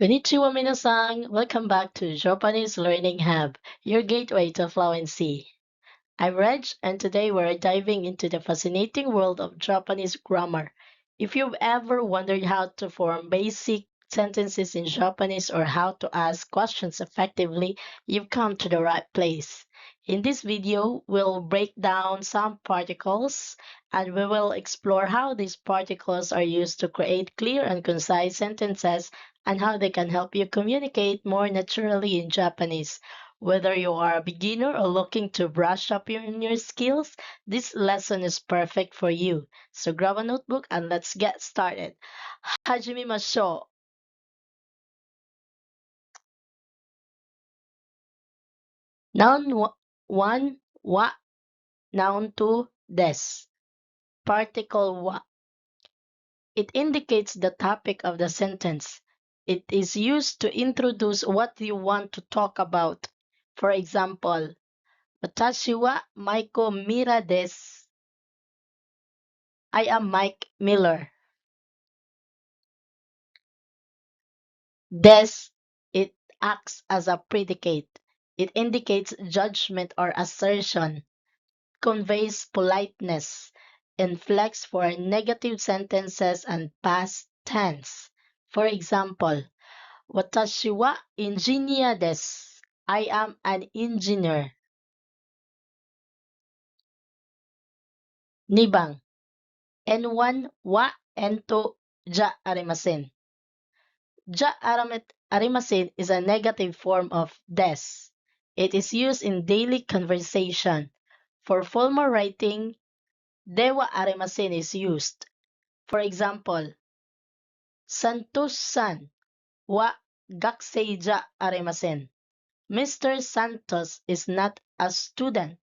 Konnichiwa minasan! Welcome back to Japanese Learning Hub, your gateway to fluency. I'm Reg, and today we're diving into the fascinating world of Japanese grammar. If you've ever wondered how to form basic sentences in Japanese or how to ask questions effectively, you've come to the right place. In this video, we'll break down some particles and we will explore how these particles are used to create clear and concise sentences and how they can help you communicate more naturally in Japanese. Whether you are a beginner or looking to brush up your skills, this lesson is perfect for you. So grab a notebook and let's get started. Hajimimashou. Noun 1, wa. Noun 2, des. Particle wa. It indicates the topic of the sentence. It is used to introduce what you want to talk about. For example, Watashi wa Maiko Mira desu. I am Mike Miller. Des, it acts as a predicate. It indicates judgment or assertion, conveys politeness, inflects for negative sentences and past tense. For example, Watashi wa engineer desu. I am an engineer. 2番 N1 wa N2 ja arimasen. Ja arimasen is a negative form of des. It is used in daily conversation. For formal writing, dewa arimasen is used. For example, Santos-san wa gakusei ja arimasen. Mr. Santos is not a student.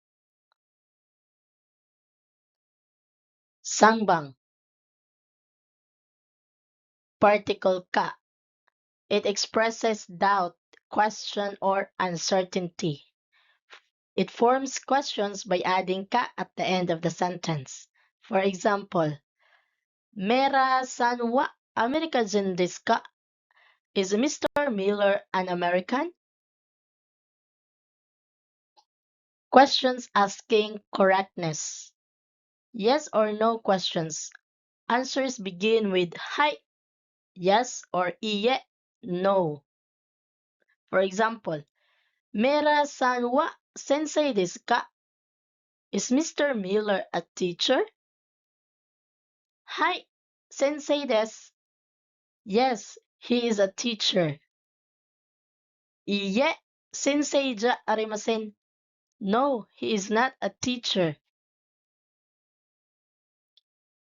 3番 Particle ka. It expresses doubt, question, or uncertainty. It forms questions by adding ka at the end of the sentence. For example, Mera-san wa American desu ka? Is Mr. Miller an American? Questions asking correctness. Yes or no questions. Answers begin with hi, yes, or iye, no. For example, Mera-san wa sensei desu ka? Is Mr. Miller a teacher? Hi, sensei desu. Yes, he is a teacher. Iye, sensei ja arimasen. No, he is not a teacher.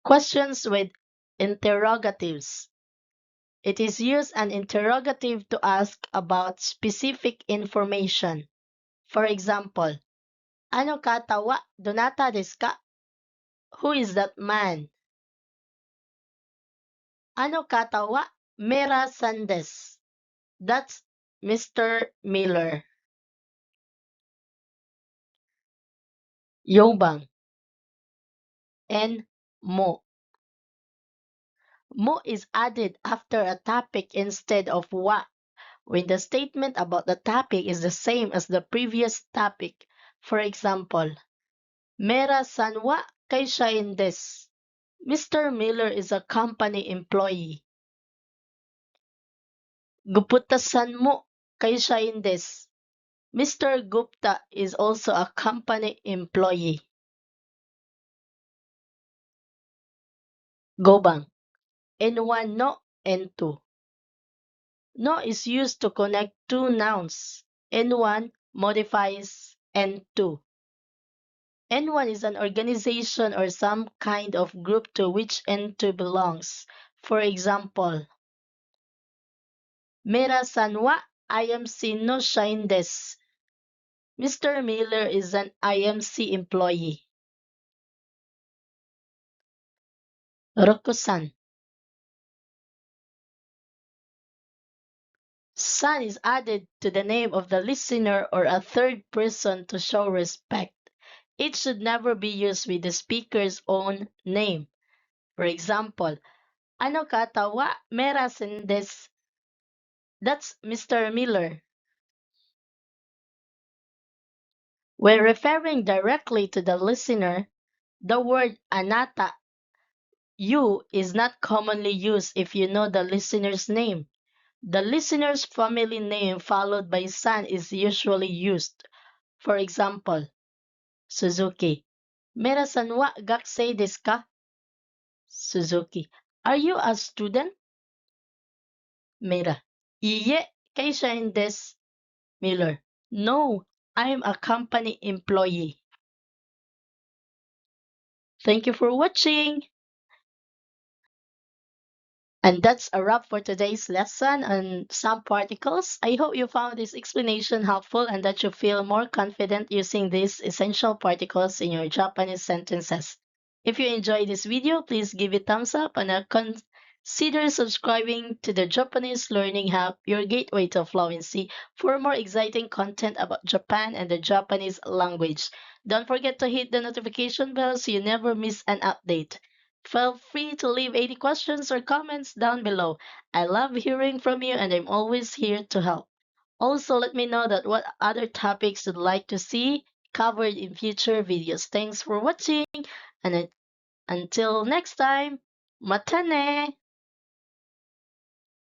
Questions with interrogatives. It is used an interrogative to ask about specific information. For example, Ano kata wa donata desu ka? Who is that man? Ano kata wa Mera-san desu? That's Mr. Miller. 4番 and mo. Mo is added after a topic instead of wa when the statement about the topic is the same as the previous topic. For example, Mera-san wa kaishain desu. Mr. Miller is a company employee. Gupta-san mo kaishain desu. Mr. Gupta is also a company employee. Gobang. N1 no, N2. No is used to connect two nouns. N1 modifies N2. N1 is an organization or some kind of group to which N2 belongs. For example, Mera-san wa IMC no shain desu. Mr. Miller is an IMC employee. Roku-san. San is added to the name of the listener or a third person to show respect. It should never be used with the speaker's own name. For example, Ano kata wa Mera-san desu? That's Mr. Miller. When referring directly to the listener, the word anata, you, is not commonly used if you know the listener's name. The listener's family name followed by san is usually used. For example, Suzuki. Mera-san wa gakusei desu ka? Suzuki. Are you a student? Mera. Iie, keishain desu. Miller. No, I'm a company employee. Thank you for watching. And that's a wrap for today's lesson on some particles. I hope you found this explanation helpful and that you feel more confident using these essential particles in your Japanese sentences. If you enjoyed this video, please give it thumbs up and consider subscribing to the Japanese Learning Hub, your gateway to fluency, for more exciting content about Japan and the Japanese language. Don't forget to hit the notification bell so you never miss an update. Feel free to leave any questions or comments down below. I love hearing from you and I'm always here to help. Also, let me know that what other topics you'd like to see covered in future videos. Thanks for watching and until next time, mata ne!